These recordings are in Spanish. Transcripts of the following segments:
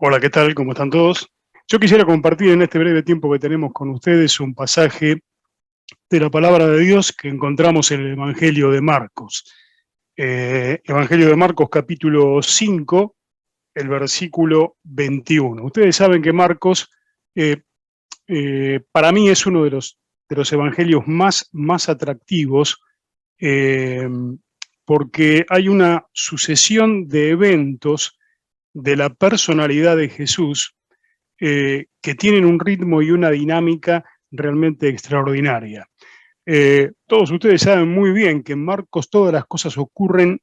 Hola, ¿qué tal? ¿Cómo están todos? Yo quisiera compartir en este breve tiempo que tenemos con ustedes un pasaje de la palabra de Dios que encontramos en el Evangelio de Marcos. Evangelio de Marcos capítulo 5, el versículo 21. Ustedes saben que Marcos eh, para mí es uno de los evangelios más atractivos eh, porque hay una sucesión de eventos de la personalidad de Jesús que tienen un ritmo y una dinámica realmente extraordinaria. Todos ustedes saben muy bien que en Marcos todas las cosas ocurren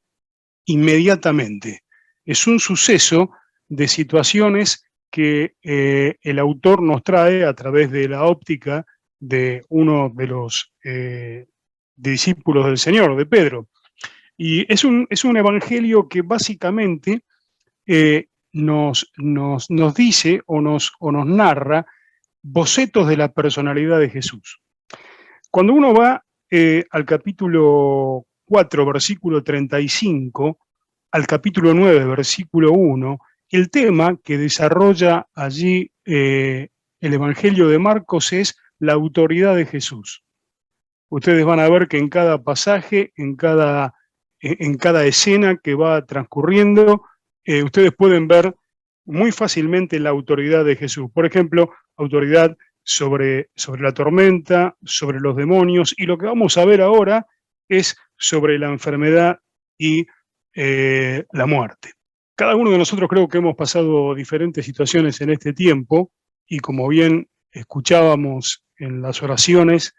inmediatamente. Es un suceso de situaciones que el autor nos trae a través de la óptica de uno de los discípulos del Señor, de Pedro. Y es un evangelio que básicamente nos dice o nos narra bocetos de la personalidad de Jesús. Cuando uno va al capítulo 4, versículo 35, al capítulo 9, versículo 1, el tema que desarrolla allí el Evangelio de Marcos es la autoridad de Jesús. Ustedes van a ver que en cada pasaje, en cada escena que va transcurriendo, ustedes pueden ver muy fácilmente la autoridad de Jesús. Por ejemplo, autoridad sobre la tormenta, sobre los demonios, y lo que vamos a ver ahora es sobre la enfermedad y la muerte. Cada uno de nosotros creo que hemos pasado diferentes situaciones en este tiempo, y como bien escuchábamos en las oraciones,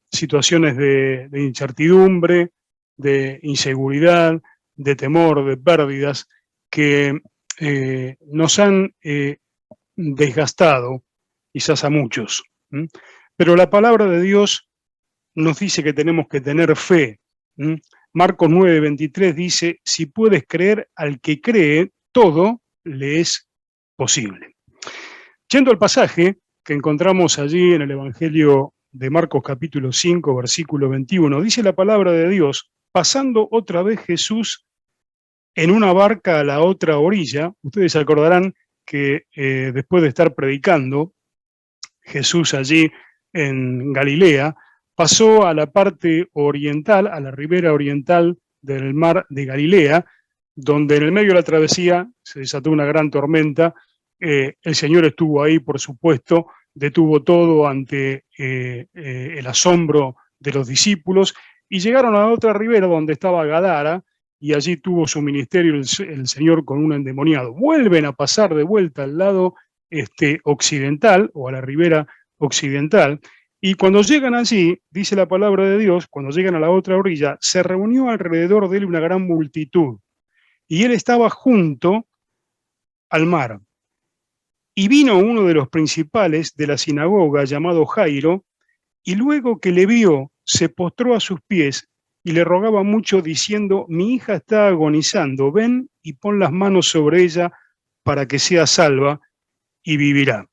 situaciones de incertidumbre, de inseguridad, de temor, de pérdidas, que nos han desgastado, quizás a muchos. ¿M? Pero la palabra de Dios nos dice que tenemos que tener fe. ¿M? Marcos 9:23 dice, si puedes creer al que cree, todo le es posible. Yendo al pasaje que encontramos allí en el Evangelio de Marcos capítulo 5, versículo 21, dice la palabra de Dios, pasando otra vez Jesús en una barca a la otra orilla. Ustedes se acordarán que después de estar predicando, Jesús allí en Galilea, pasó a la parte oriental, a la ribera oriental del mar de Galilea, donde en el medio de la travesía se desató una gran tormenta. El Señor estuvo ahí, por supuesto, detuvo todo ante el asombro de los discípulos y llegaron a otra ribera donde estaba Gadara, y allí tuvo su ministerio el Señor con un endemoniado. Vuelven a pasar de vuelta al lado occidental o a la ribera occidental, y cuando llegan allí, dice la palabra de Dios, cuando llegan a la otra orilla, se reunió alrededor de él una gran multitud, y él estaba junto al mar. Y vino uno de los principales de la sinagoga, llamado Jairo, y luego que le vio, se postró a sus pies y le rogaba mucho, diciendo, mi hija está agonizando, ven y pon las manos sobre ella para que sea salva y vivirá.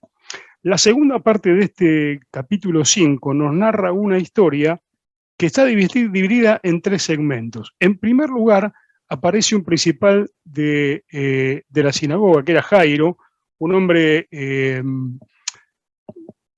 La segunda parte de este capítulo 5 nos narra una historia que está dividida en tres segmentos. En primer lugar, aparece un principal de la sinagoga, que era Jairo, un hombre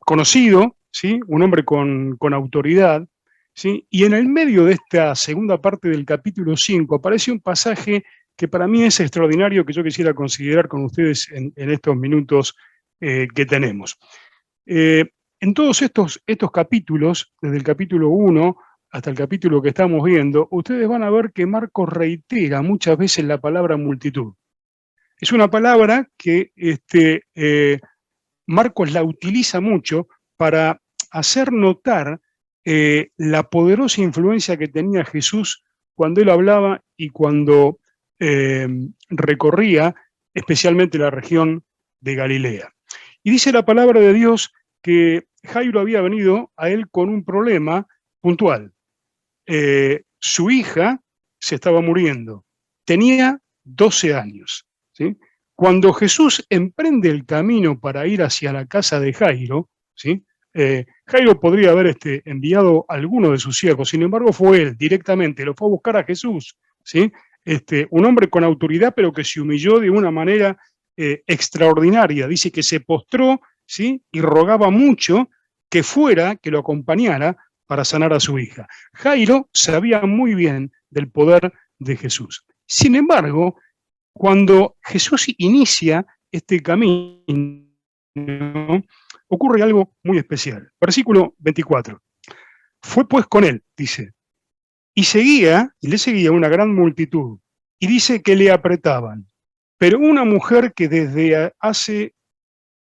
conocido, ¿sí? Un hombre con autoridad, ¿sí? Y en el medio de esta segunda parte del capítulo 5 aparece un pasaje que para mí es extraordinario, que yo quisiera considerar con ustedes en estos minutos que tenemos. En todos estos capítulos, desde el capítulo 1 hasta el capítulo que estamos viendo, ustedes van a ver que Marcos reitera muchas veces la palabra multitud. Es una palabra que Marcos la utiliza mucho para hacer notar la poderosa influencia que tenía Jesús cuando él hablaba y cuando recorría especialmente la región de Galilea. Y dice la palabra de Dios que Jairo había venido a él con un problema puntual. Su hija se estaba muriendo, tenía 12 años, ¿sí? Cuando Jesús emprende el camino para ir hacia la casa de Jairo, ¿sí? Jairo podría haber enviado a alguno de sus siervos, sin embargo fue él directamente, lo fue a buscar a Jesús, ¿sí? Un hombre con autoridad, pero que se humilló de una manera extraordinaria. Dice que se postró, ¿sí?, y rogaba mucho que fuera, que lo acompañara para sanar a su hija. Jairo sabía muy bien del poder de Jesús. Sin embargo, cuando Jesús inicia este camino, ocurre algo muy especial. Versículo 24. Fue pues con él, dice, y le seguía una gran multitud, y dice que le apretaban. Pero una mujer que desde hace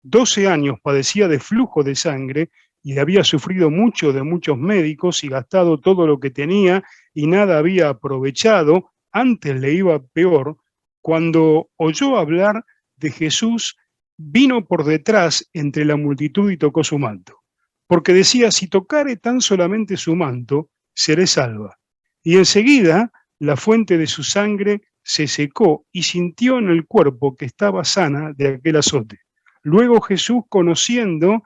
12 años padecía de flujo de sangre y había sufrido mucho de muchos médicos y gastado todo lo que tenía y nada había aprovechado, antes le iba peor, cuando oyó hablar de Jesús, vino por detrás entre la multitud y tocó su manto. Porque decía, si tocare tan solamente su manto, seré salva. Y enseguida la fuente de su sangre se secó y sintió en el cuerpo que estaba sana de aquel azote. Luego Jesús, conociendo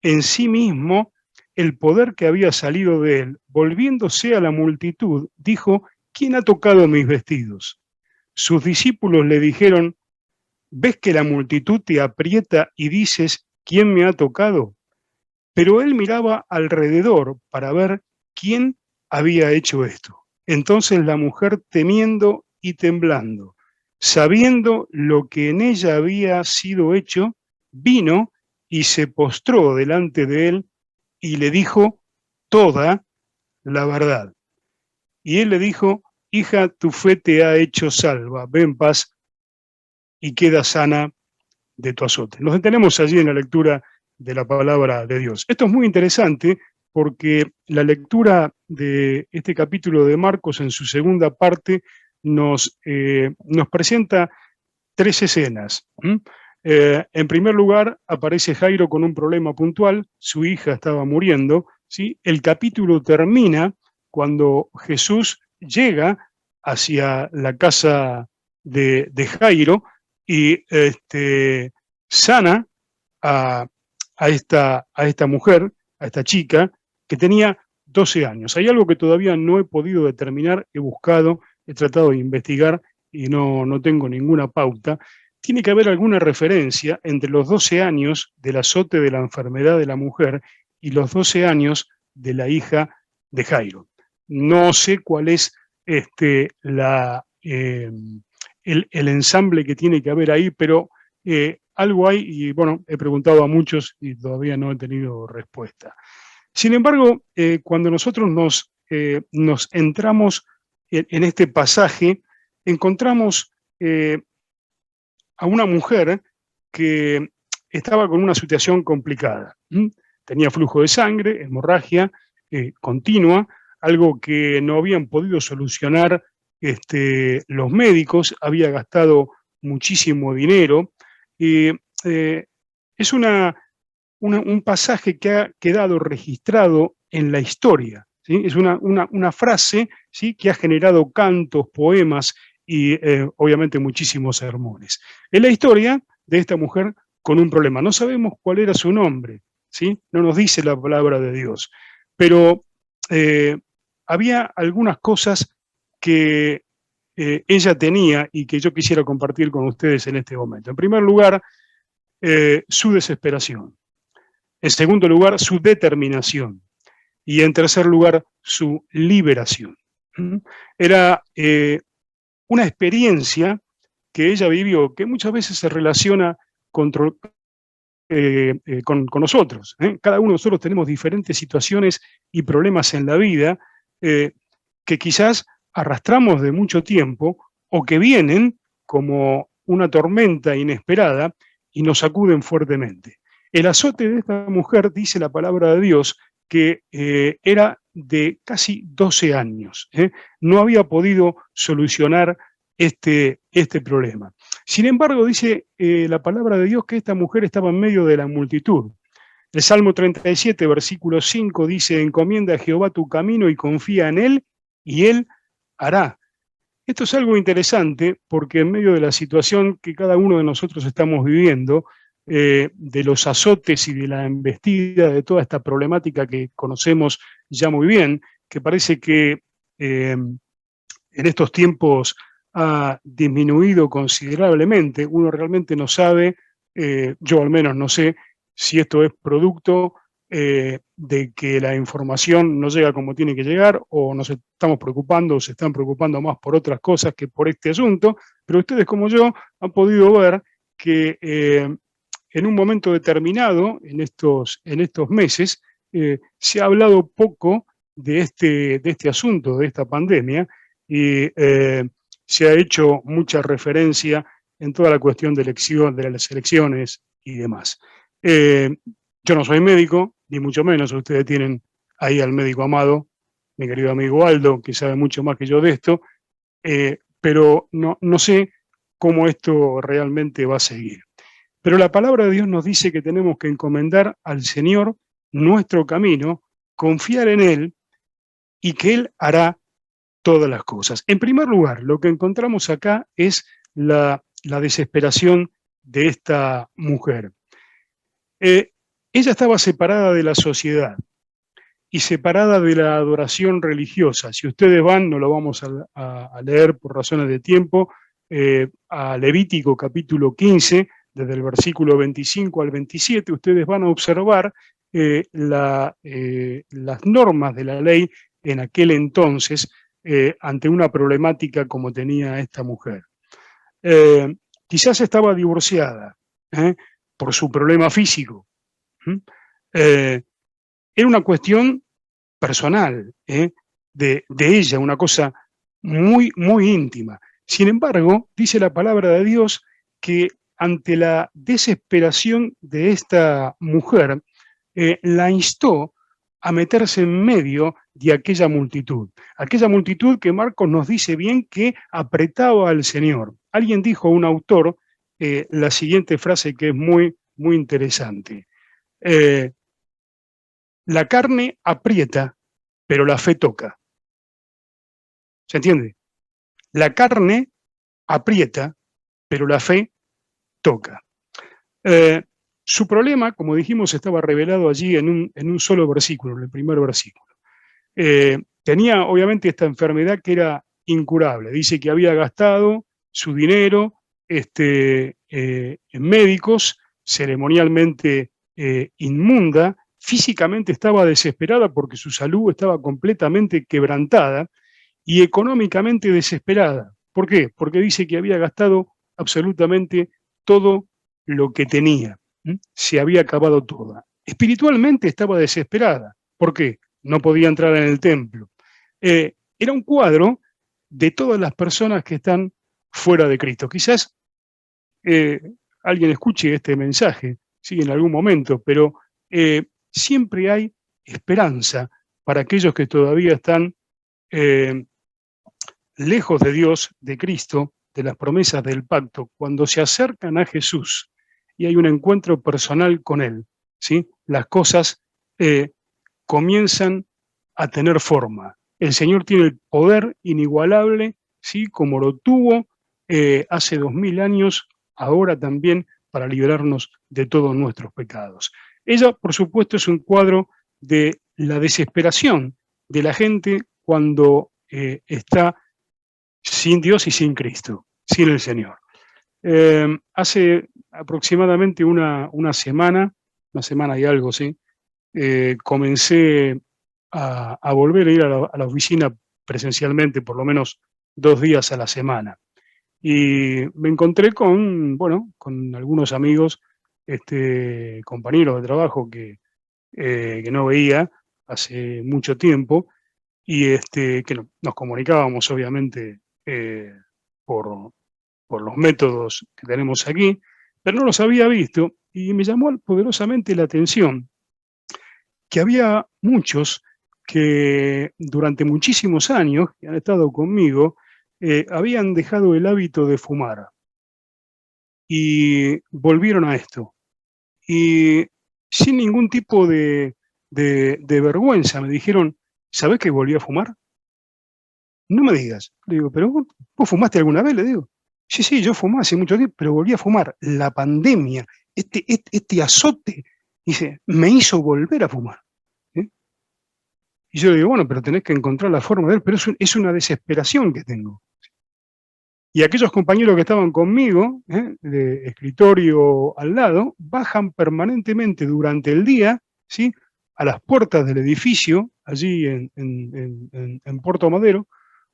en sí mismo el poder que había salido de él, volviéndose a la multitud, dijo, ¿quién ha tocado mis vestidos? Sus discípulos le dijeron, ¿ves que la multitud te aprieta y dices, ¿quién me ha tocado? Pero él miraba alrededor para ver quién había hecho esto. Entonces la mujer, temiendo y temblando, sabiendo lo que en ella había sido hecho, vino y se postró delante de él y le dijo toda la verdad. Y él le dijo, hija, tu fe te ha hecho salva, ve en paz y queda sana de tu azote. Nos detenemos allí en la lectura de la palabra de Dios. Esto es muy interesante porque la lectura de este capítulo de Marcos en su segunda parte nos presenta tres escenas. En primer lugar, aparece Jairo con un problema puntual, su hija estaba muriendo, ¿sí? El capítulo termina cuando Jesús llega hacia la casa de Jairo y sana a esta mujer, a esta chica, que tenía 12 años. Hay algo que todavía no he podido determinar, he buscado, he tratado de investigar y no tengo ninguna pauta. Tiene que haber alguna referencia entre los 12 años del azote de la enfermedad de la mujer y los 12 años de la hija de Jairo. No sé cuál es el ensamble que tiene que haber ahí, pero algo hay y bueno, he preguntado a muchos y todavía no he tenido respuesta. Sin embargo, cuando nosotros nos entramos en este pasaje, encontramos a una mujer que estaba con una situación complicada. Tenía flujo de sangre, hemorragia continua, algo que no habían podido solucionar los médicos, había gastado muchísimo dinero. Es un pasaje que ha quedado registrado en la historia, ¿sí? Es una frase, ¿sí?, que ha generado cantos, poemas y obviamente muchísimos sermones. Es la historia de esta mujer con un problema. No sabemos cuál era su nombre, ¿sí? No nos dice la palabra de Dios, pero había algunas cosas que ella tenía y que yo quisiera compartir con ustedes en este momento. En primer lugar, su desesperación. En segundo lugar, su determinación. Y en tercer lugar, su liberación. Era una experiencia que ella vivió, que muchas veces se relaciona con nosotros. Cada uno de nosotros tenemos diferentes situaciones y problemas en la vida que quizás arrastramos de mucho tiempo o que vienen como una tormenta inesperada y nos sacuden fuertemente. El azote de esta mujer, dice la palabra de Dios, que era de casi 12 años. No había podido solucionar este problema. Sin embargo, dice la palabra de Dios que esta mujer estaba en medio de la multitud. El Salmo 37, versículo 5 dice, encomienda a Jehová tu camino y confía en él, y él hará. Esto es algo interesante porque en medio de la situación que cada uno de nosotros estamos viviendo, de los azotes y de la embestida, de toda esta problemática que conocemos ya muy bien, que parece que en estos tiempos ha disminuido considerablemente. Uno realmente no sabe, yo al menos no sé, si esto es producto de que la información no llega como tiene que llegar, o nos estamos preocupando o se están preocupando más por otras cosas que por este asunto, pero ustedes como yo han podido ver que en un momento determinado, en estos meses, se ha hablado poco de este asunto, de esta pandemia, y se ha hecho mucha referencia en toda la cuestión de las elecciones y demás. Eh, yo no soy médico, ni mucho menos, ustedes tienen ahí al médico amado, mi querido amigo Aldo, que sabe mucho más que yo de esto, pero no sé cómo esto realmente va a seguir. Pero la palabra de Dios nos dice que tenemos que encomendar al Señor nuestro camino, confiar en Él y que Él hará todas las cosas. En primer lugar, lo que encontramos acá es la desesperación de esta mujer. Ella estaba separada de la sociedad y separada de la adoración religiosa. Si ustedes van, no lo vamos a leer por razones de tiempo, a Levítico capítulo 15, desde el versículo 25 al 27, ustedes van a observar las normas de la ley en aquel entonces ante una problemática como tenía esta mujer. Quizás estaba divorciada por su problema físico. Eh, Era una cuestión personal de ella, una cosa muy, muy íntima. Sin embargo, dice la palabra de Dios que ante la desesperación de esta mujer, la instó a meterse en medio de aquella multitud que Marcos nos dice bien que apretaba al Señor. Alguien dijo, un autor, la siguiente frase que es muy, muy interesante. La carne aprieta, pero la fe toca. ¿Se entiende? La carne aprieta, pero la fe toca. Su problema, como dijimos, estaba revelado allí en un solo versículo, en el primer versículo. Tenía obviamente esta enfermedad que era incurable. Dice que había gastado su dinero en médicos, ceremonialmente inmunda, físicamente estaba desesperada porque su salud estaba completamente quebrantada y económicamente desesperada. ¿Por qué? Porque dice que había gastado absolutamente todo lo que tenía. Se había acabado toda. Espiritualmente estaba desesperada. ¿Por qué? No podía entrar en el templo. Era un cuadro de todas las personas que están fuera de Cristo. Quizás eh, alguien escuche este mensaje, sí, en algún momento, pero siempre hay esperanza para aquellos que todavía están eh, lejos de Dios, de Cristo, de las promesas del pacto. Cuando se acercan a Jesús y hay un encuentro personal con Él, ¿sí? Las cosas comienzan a tener forma. El Señor tiene el poder inigualable, ¿sí? Como lo tuvo hace 2000 años, ahora también para liberarnos de todos nuestros pecados. Ella, por supuesto, es un cuadro de la desesperación de la gente cuando está sin Dios y sin Cristo, sin el Señor. Hace aproximadamente una semana y algo, ¿sí? Comencé a volver a ir a la oficina presencialmente, por lo menos 2 días a la semana. Y me encontré con, bueno, con algunos amigos, compañeros de trabajo que no veía hace mucho tiempo y que nos comunicábamos obviamente por, por los métodos que tenemos aquí, pero no los había visto y me llamó poderosamente la atención que había muchos que durante muchísimos años que han estado conmigo habían dejado el hábito de fumar y volvieron a esto. Y sin ningún tipo de vergüenza me dijeron, ¿sabés que volví a fumar? No me digas. Le digo, ¿pero vos fumaste alguna vez? Le digo. Sí, sí, yo fumé hace mucho tiempo, pero volví a fumar. La pandemia, este azote, dice, me hizo volver a fumar. ¿Eh? Y yo le digo, bueno, pero tenés que encontrar la forma de ver, pero es una desesperación que tengo. Y aquellos compañeros que estaban conmigo, de escritorio al lado, bajan permanentemente durante el día, ¿sí?, a las puertas del edificio, allí en Puerto Madero,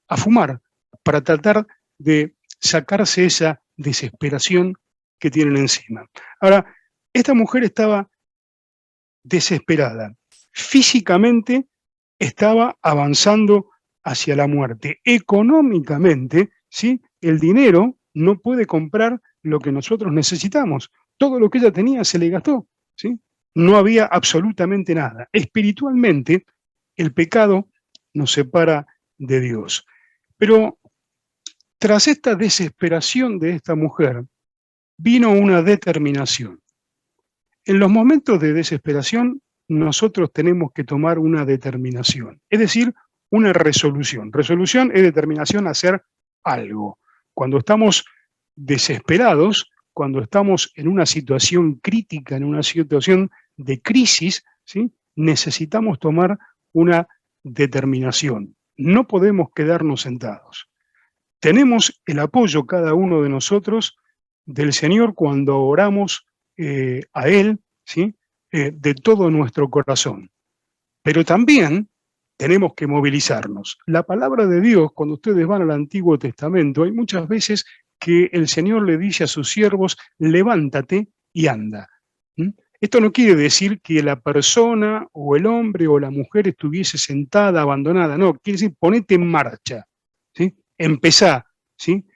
a fumar, para tratar de sacarse esa desesperación que tienen encima. Ahora, esta mujer estaba desesperada. Físicamente estaba avanzando hacia la muerte. Económicamente, ¿sí?, el dinero no puede comprar lo que nosotros necesitamos. Todo lo que ella tenía se le gastó, ¿sí? No había absolutamente nada. Espiritualmente, el pecado nos separa de Dios. Pero tras esta desesperación de esta mujer, vino una determinación. En los momentos de desesperación, nosotros tenemos que tomar una determinación, es decir, una resolución. Resolución es determinación a hacer algo. Cuando estamos desesperados, cuando estamos en una situación crítica, en una situación de crisis, ¿sí?, necesitamos tomar una determinación. No podemos quedarnos sentados. Tenemos el apoyo cada uno de nosotros del Señor cuando oramos a Él, ¿sí?, de todo nuestro corazón. Pero también tenemos que movilizarnos. La palabra de Dios, cuando ustedes van al Antiguo Testamento, hay muchas veces que el Señor le dice a sus siervos: levántate y anda. ¿Mm? Esto no quiere decir que la persona o el hombre o la mujer estuviese sentada, abandonada, no, quiere decir ponete en marcha, ¿sí? Empezá, ¿sí?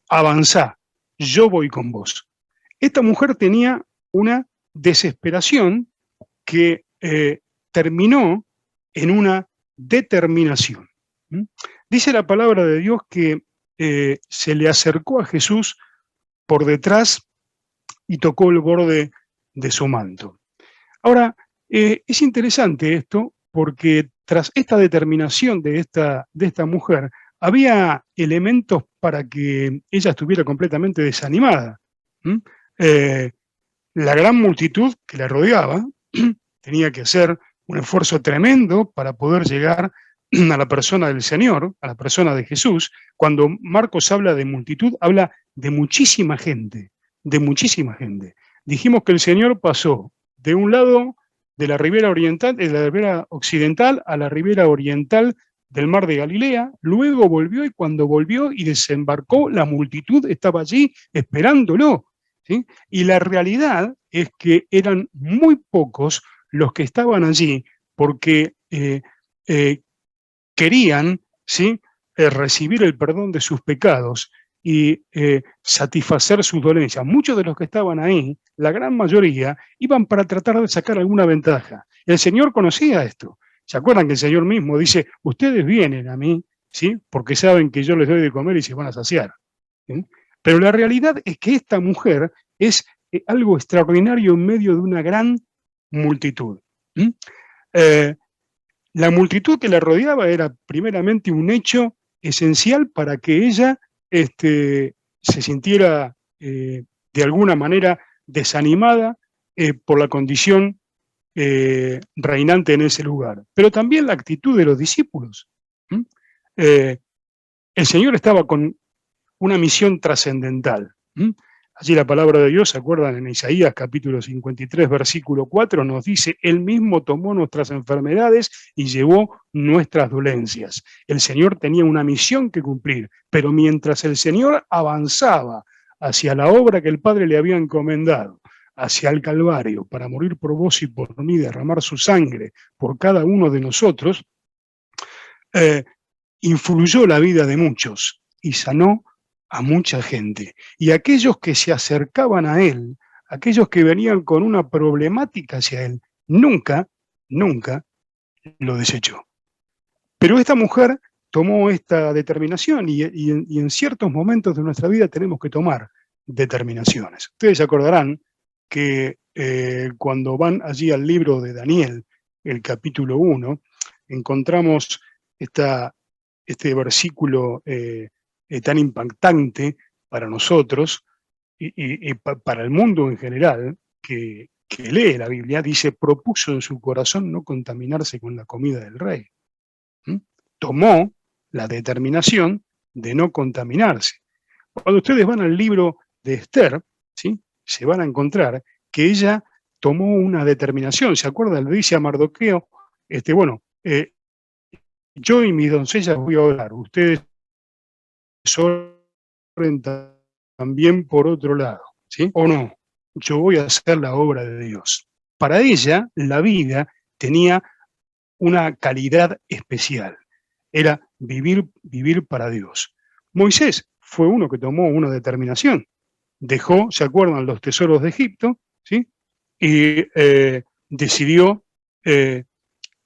Avanzá, yo voy con vos. Esta mujer tenía una desesperación que terminó en una determinación. ¿Mm? Dice la palabra de Dios que se le acercó a Jesús por detrás y tocó el borde de su manto. Ahora, es interesante esto porque tras esta determinación de esta mujer, había elementos para que ella estuviera completamente desanimada. ¿Mm? Eh, la gran multitud que la rodeaba tenía que hacer un esfuerzo tremendo para poder llegar a la persona del Señor, a la persona de Jesús. Cuando Marcos habla de multitud, habla de muchísima gente, de muchísima gente. Dijimos que el Señor pasó de un lado de la ribera oriental, de la ribera occidental a la ribera oriental del mar de Galilea, luego volvió, y cuando volvió y desembarcó, la multitud estaba allí esperándolo, ¿sí? Y la realidad es que eran muy pocos los que estaban allí porque eh, querían, ¿sí?, recibir el perdón de sus pecados y satisfacer sus dolencias. Muchos de los que estaban ahí, la gran mayoría, iban para tratar de sacar alguna ventaja. El Señor conocía esto. ¿Se acuerdan que el Señor mismo dice: ustedes vienen a mí, ¿sí?, porque saben que yo les doy de comer y se van a saciar? ¿Sí? Pero la realidad es que esta mujer es algo extraordinario en medio de una gran multitud. ¿Mm? Eh, la multitud que la rodeaba era primeramente un hecho esencial para que ella se sintiera de alguna manera desanimada por la condición reinante en ese lugar. Pero también la actitud de los discípulos. ¿Mm? Eh, el Señor estaba con una misión trascendental. ¿Mm? Allí la palabra de Dios, ¿se acuerdan? En Isaías capítulo 53, versículo 4, nos dice: Él mismo tomó nuestras enfermedades y llevó nuestras dolencias. El Señor tenía una misión que cumplir, pero mientras el Señor avanzaba hacia la obra que el Padre le había encomendado, hacia el Calvario, para morir por vos y por mí, derramar su sangre por cada uno de nosotros, eh, influyó la vida de muchos y sanó a mucha gente. Y aquellos que se acercaban a él, aquellos que venían con una problemática hacia él, nunca, nunca lo desechó. Pero esta mujer tomó esta determinación y en ciertos momentos de nuestra vida tenemos que tomar determinaciones. Ustedes se acordarán que cuando van allí al libro de Daniel, el capítulo 1, encontramos este versículo tan impactante para nosotros y para el mundo en general, que lee la Biblia. Dice: propuso en su corazón no contaminarse con la comida del rey. ¿Mm? Tomó la determinación de no contaminarse. Cuando ustedes van al libro de Esther, ¿sí? Se van a encontrar que ella tomó una determinación. ¿Se acuerdan? Le dice a Mardoqueo, bueno, yo y mis doncellas voy a orar, ustedes oren también por otro lado, ¿sí? ¿O no? Yo voy a hacer la obra de Dios. Para ella, la vida tenía una calidad especial. Era vivir para Dios. Moisés fue uno que tomó una determinación. Dejó, ¿se acuerdan?, los tesoros de Egipto, ¿sí? Y decidió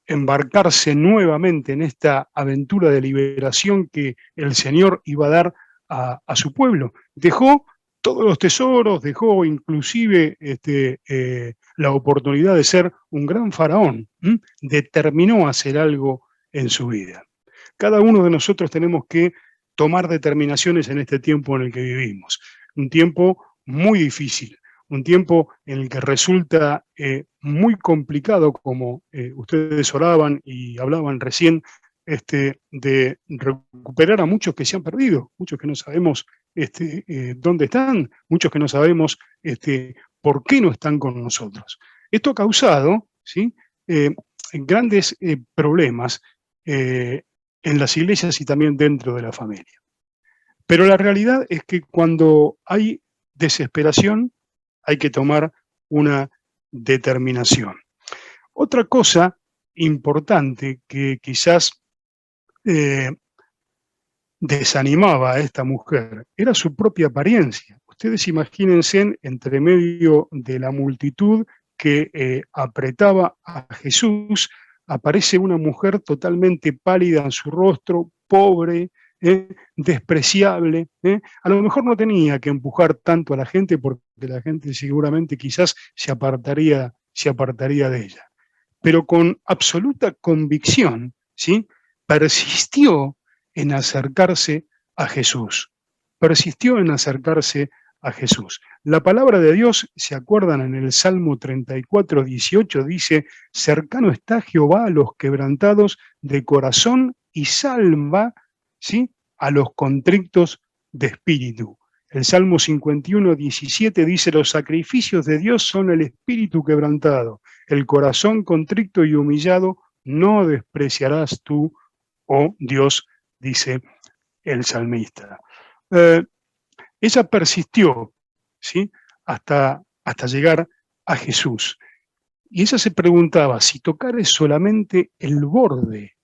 embarcarse nuevamente en esta aventura de liberación que el Señor iba a dar a su pueblo. Dejó todos los tesoros, dejó inclusive la oportunidad de ser un gran faraón. Determinó hacer algo en su vida. Cada uno de nosotros tenemos que tomar determinaciones en este tiempo en el que vivimos. Un tiempo muy difícil, un tiempo en el que resulta muy complicado, como ustedes oraban y hablaban recién, de recuperar a muchos que se han perdido, muchos que no sabemos dónde están, muchos que no sabemos por qué no están con nosotros. Esto ha causado, ¿sí?, grandes problemas en las iglesias y también dentro de la familia. Pero la realidad es que cuando hay desesperación, hay que tomar una determinación. Otra cosa importante que quizás eh, desanimaba a esta mujer era su propia apariencia. Ustedes imagínense entre medio de la multitud que apretaba a Jesús, aparece una mujer totalmente pálida en su rostro, pobre, despreciable. A lo mejor no tenía que empujar tanto a la gente porque la gente seguramente quizás se apartaría de ella. Pero con absoluta convicción, ¿sí?, persistió en acercarse a Jesús. Persistió en acercarse a Jesús. La palabra de Dios, ¿se acuerdan? En el Salmo 34, 18 dice: cercano está Jehová a los quebrantados de corazón y salva, ¿sí?, a los contritos de espíritu. El Salmo 51, 17 dice: los sacrificios de Dios son el espíritu quebrantado, el corazón contrito y humillado no despreciarás tú, oh Dios, dice el salmista. Ella persistió, ¿sí?, hasta llegar a Jesús. Y ella se preguntaba si tocare solamente el borde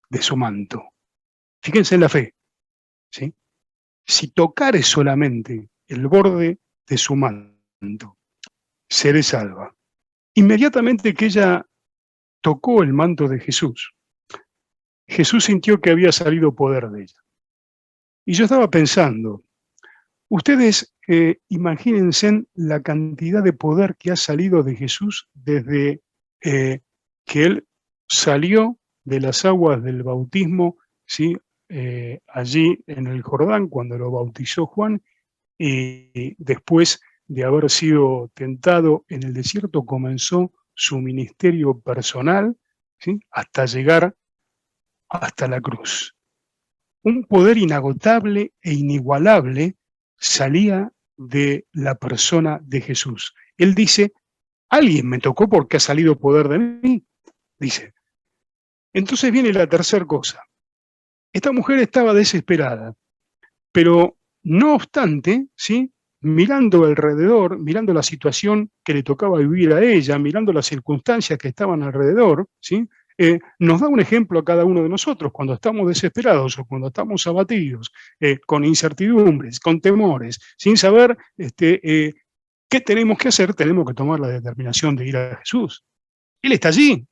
de su manto. Fíjense en la fe, ¿sí? Si tocare solamente el borde de su manto, seré salva. Inmediatamente que ella tocó el manto de Jesús, Jesús sintió que había salido poder de ella. Y yo estaba pensando, ustedes imagínense la cantidad de poder que ha salido de Jesús desde que Él salió de las aguas del bautismo, ¿sí?, allí en el Jordán, cuando lo bautizó Juan, y después de haber sido tentado en el desierto, comenzó su ministerio personal, ¿sí?, hasta llegar hasta la cruz. Un poder inagotable e inigualable salía de la persona de Jesús. Él dice: alguien me tocó porque ha salido poder de mí, dice. Entonces viene la tercera cosa. Esta mujer estaba desesperada, pero no obstante, ¿sí?, mirando alrededor, mirando la situación que le tocaba vivir a ella, mirando las circunstancias que estaban alrededor, ¿sí?, nos da un ejemplo a cada uno de nosotros cuando estamos desesperados o cuando estamos abatidos, con incertidumbres, con temores, sin saber qué tenemos que hacer. Tenemos que tomar la determinación de ir a Jesús. Él está allí,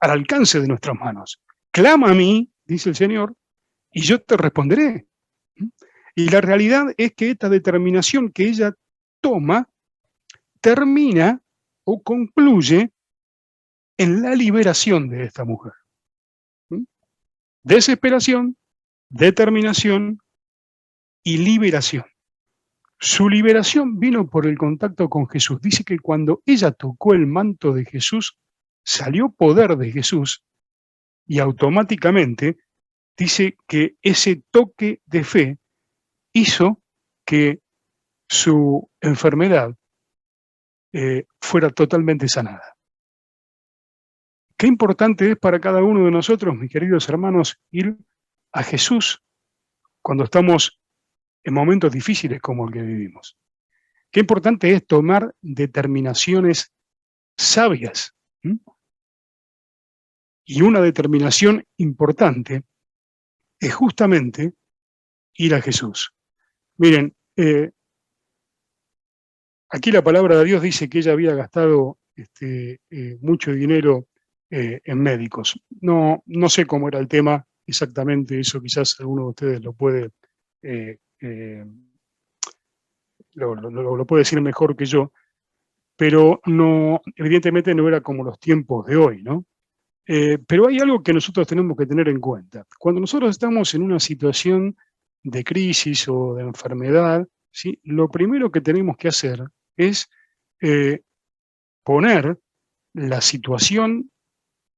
al alcance de nuestras manos. Clama a mí, dice el Señor, y yo te responderé. Y la realidad es que esta determinación que ella toma termina o concluye en la liberación de esta mujer. Desesperación, determinación y liberación. Su liberación vino por el contacto con Jesús. Dice que cuando ella tocó el manto de Jesús, salió poder de Jesús y automáticamente dice que ese toque de fe hizo que su enfermedad fuera totalmente sanada. Qué importante es para cada uno de nosotros, mis queridos hermanos, ir a Jesús cuando estamos en momentos difíciles como el que vivimos. Qué importante es tomar determinaciones sabias. ¿Mm? Y una determinación importante es justamente ir a Jesús. Miren, aquí la palabra de Dios dice que ella había gastado mucho dinero en médicos. No sé cómo era el tema exactamente, eso quizás alguno de ustedes lo puede, eh, eh, lo puede decir mejor que yo, pero no, evidentemente no era como los tiempos de hoy, ¿no? Pero hay algo que nosotros tenemos que tener en cuenta. Cuando nosotros estamos en una situación de crisis o de enfermedad, ¿sí? Lo primero que tenemos que hacer es eh, poner la situación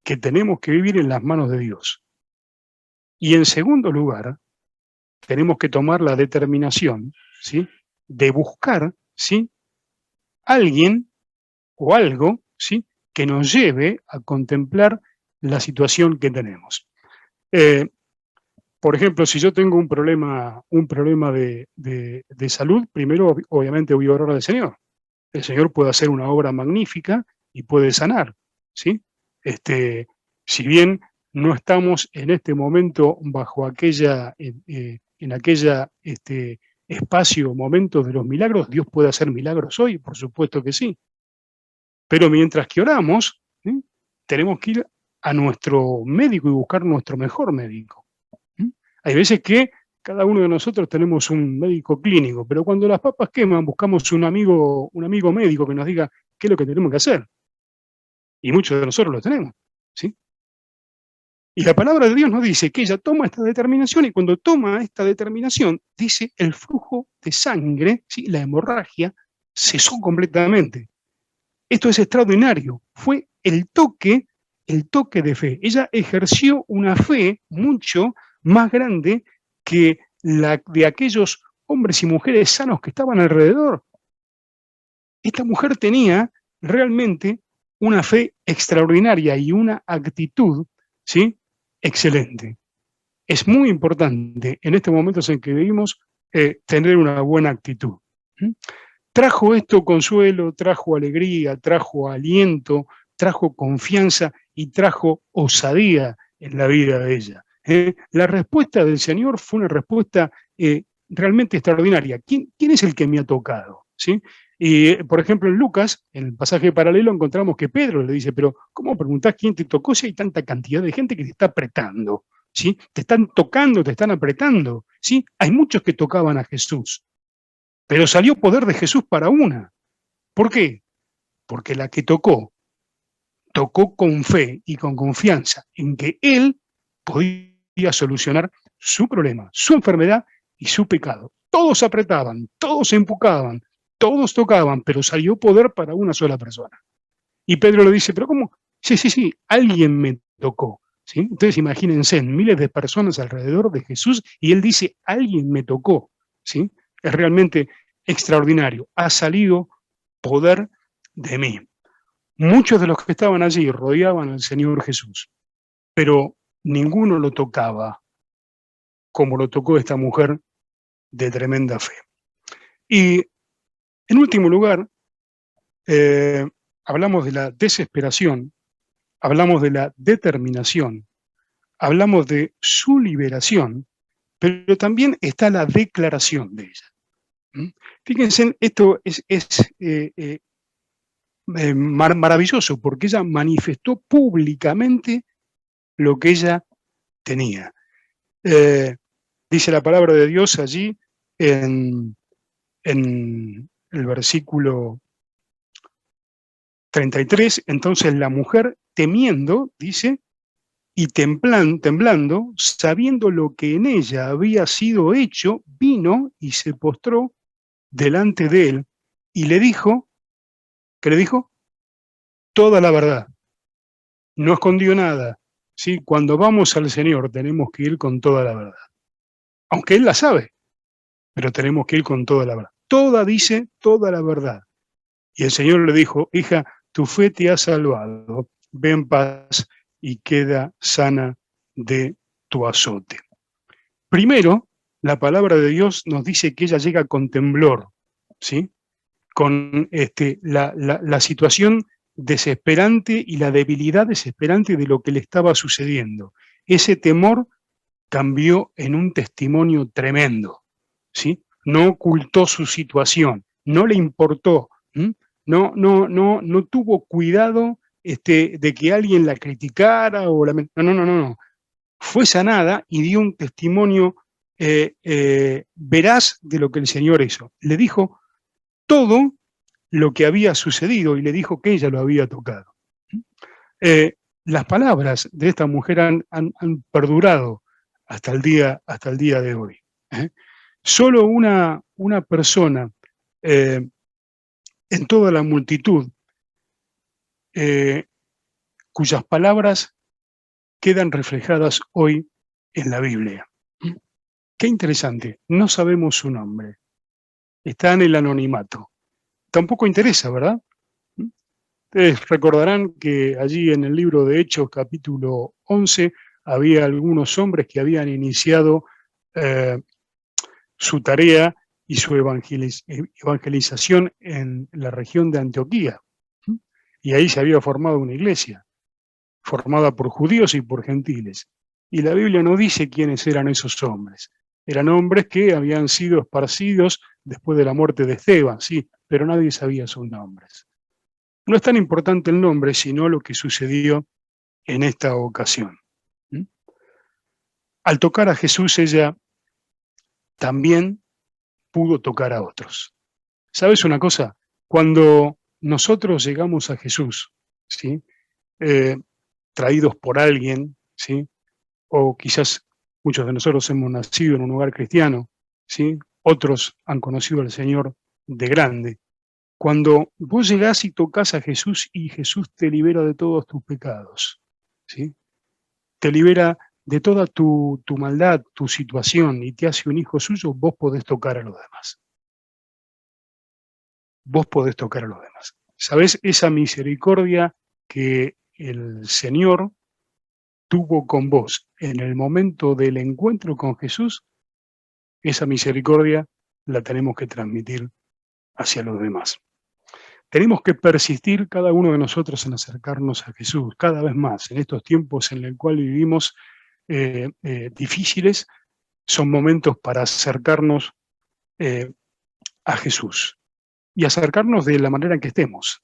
que tenemos que vivir en las manos de Dios. Y en segundo lugar, tenemos que tomar la determinación, ¿sí? De buscar, ¿sí? Alguien o algo, ¿sí? Que nos lleve a contemplar la situación que tenemos. Eh, por ejemplo, si yo tengo un problema de salud, primero obviamente voy a orar al Señor. El Señor puede hacer una obra magnífica y puede sanar, ¿sí? Si bien no estamos en este momento bajo en aquella espacio, momentos de los milagros, Dios puede hacer milagros hoy, por supuesto que sí. Pero mientras que oramos, ¿sí? Tenemos que ir a nuestro médico y buscar nuestro mejor médico. ¿Sí? Hay veces que cada uno de nosotros tenemos un médico clínico, pero cuando las papas queman, buscamos un amigo médico que nos diga qué es lo que tenemos que hacer. Y muchos de nosotros lo tenemos. ¿Sí? Y la palabra de Dios nos dice que ella toma esta determinación y cuando toma esta determinación, dice el flujo de sangre, ¿sí? La hemorragia, cesó completamente. Esto es extraordinario. Fue el toque de fe. Ella ejerció una fe mucho más grande que la de aquellos hombres y mujeres sanos que estaban alrededor. Esta mujer tenía realmente una fe extraordinaria y una actitud, ¿sí? Excelente. Es muy importante en estos momentos en que vivimos tener una buena actitud. ¿Sí? Trajo esto consuelo, trajo alegría, trajo aliento, trajo confianza y trajo osadía en la vida de ella. La respuesta del Señor fue una respuesta realmente extraordinaria. ¿Quién es el que me ha tocado? ¿Sí? Y, por ejemplo, en Lucas, en el pasaje paralelo, encontramos que Pedro le dice, pero ¿cómo preguntás quién te tocó si hay tanta cantidad de gente que te está apretando? ¿Sí? Te están tocando, te están apretando. ¿Sí? Hay muchos que tocaban a Jesús, pero salió poder de Jesús para una. ¿Por qué? Porque la que tocó con fe y con confianza en que Él podía solucionar su problema, su enfermedad y su pecado. Todos apretaban, todos empujaban, todos tocaban, pero salió poder para una sola persona. Y Pedro le dice, pero ¿cómo? Sí, alguien me tocó. ¿Sí? Entonces imagínense, miles de personas alrededor de Jesús y Él dice, alguien me tocó. ¿Sí? Es realmente extraordinario. Ha salido poder de mí. Muchos de los que estaban allí rodeaban al Señor Jesús, pero ninguno lo tocaba como lo tocó esta mujer de tremenda fe. Y en último lugar, eh, hablamos de la desesperación, hablamos de la determinación, hablamos de su liberación, pero también está la declaración de ella. ¿Mm? Fíjense, esto es maravilloso porque ella manifestó públicamente lo que ella tenía. Dice la palabra de Dios allí en el versículo 33, entonces la mujer temiendo, dice, y temblando, sabiendo lo que en ella había sido hecho, vino y se postró delante de él y le dijo, ¿qué le dijo? Toda la verdad. No escondió nada. ¿Sí? Cuando vamos al Señor tenemos que ir con toda la verdad. Aunque Él la sabe. pero tenemos que ir con toda la verdad. Toda dice, toda la verdad. Y el Señor le dijo, hija, tu fe te ha salvado, ve en paz y queda sana de tu azote. Primero, la palabra de Dios nos dice que ella llega con temblor, ¿sí? Con la situación desesperante y la debilidad desesperante de lo que le estaba sucediendo. Ese temor cambió en un testimonio tremendo, ¿sí? No ocultó su situación, no le importó, no tuvo cuidado de que alguien la criticara o no. Fue sanada y dio un testimonio veraz de lo que el Señor hizo. Le dijo todo lo que había sucedido y le dijo que ella lo había tocado. Las palabras de esta mujer han perdurado hasta el día de hoy. Solo una persona en toda la multitud cuyas palabras quedan reflejadas hoy en la Biblia. Qué interesante, no sabemos su nombre, está en el anonimato. Tampoco interesa, ¿verdad? Ustedes recordarán que allí en el libro de Hechos, capítulo 11, había algunos hombres que habían iniciado su tarea y su evangelización en la región de Antioquía. Y ahí se había formado una iglesia, formada por judíos y por gentiles. Y la Biblia no dice quiénes eran esos hombres. Eran hombres que habían sido esparcidos después de la muerte de Esteban, sí, pero nadie sabía sus nombres. No es tan importante el nombre, sino lo que sucedió en esta ocasión. Al tocar a Jesús, ella también pudo tocar a otros. ¿Sabes una cosa? Cuando nosotros llegamos a Jesús, ¿sí? Traídos por alguien, ¿sí? O quizás muchos de nosotros hemos nacido en un hogar cristiano, ¿sí? Otros han conocido al Señor de grande. Cuando vos llegás y tocas a Jesús y Jesús te libera de todos tus pecados, ¿sí? Te libera de toda tu maldad, tu situación y te hace un hijo suyo, vos podés tocar a los demás. Vos podés tocar a los demás. ¿Sabés? Esa misericordia que el Señor tuvo con vos en el momento del encuentro con Jesús, esa misericordia la tenemos que transmitir hacia los demás. Tenemos que persistir cada uno de nosotros en acercarnos a Jesús cada vez más. En estos tiempos en los cuales vivimos difíciles, son momentos para acercarnos a Jesús y acercarnos de la manera en que estemos,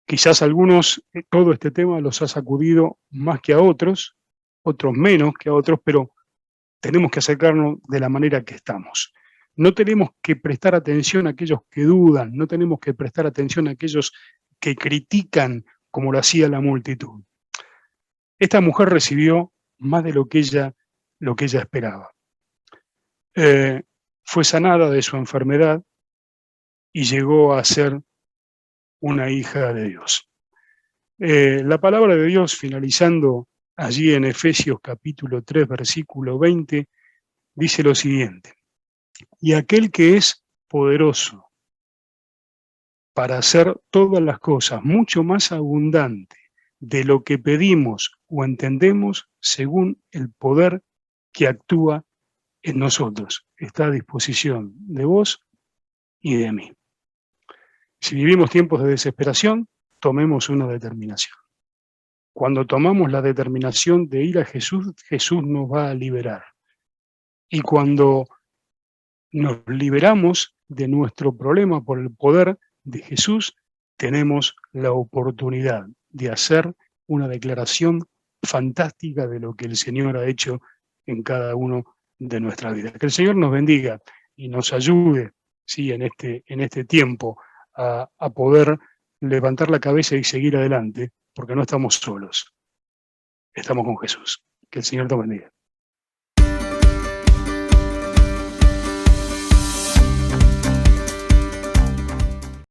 Quizás a algunos todo este tema los ha sacudido más que a otros menos que a otros, pero tenemos que acercarnos de la manera que estamos. No tenemos que prestar atención a aquellos que dudan, no tenemos que prestar atención a aquellos que critican como lo hacía la multitud. Esta mujer recibió más de lo que ella esperaba. Fue sanada de su enfermedad y llegó a ser una hija de Dios. La palabra de Dios, finalizando allí en Efesios capítulo 3, versículo 20, dice lo siguiente: y aquel que es poderoso para hacer todas las cosas mucho más abundante de lo que pedimos o entendemos, según el poder que actúa en nosotros, está a disposición de vos y de mí. Si vivimos tiempos de desesperación, tomemos una determinación. Cuando tomamos la determinación de ir a Jesús, Jesús nos va a liberar. Y cuando nos liberamos de nuestro problema por el poder de Jesús, tenemos la oportunidad de hacer una declaración fantástica de lo que el Señor ha hecho en cada uno de nuestras vidas. Que el Señor nos bendiga y nos ayude, ¿sí? en este tiempo a poder levantar la cabeza y seguir adelante, porque no estamos solos, estamos con Jesús. Que el Señor te bendiga.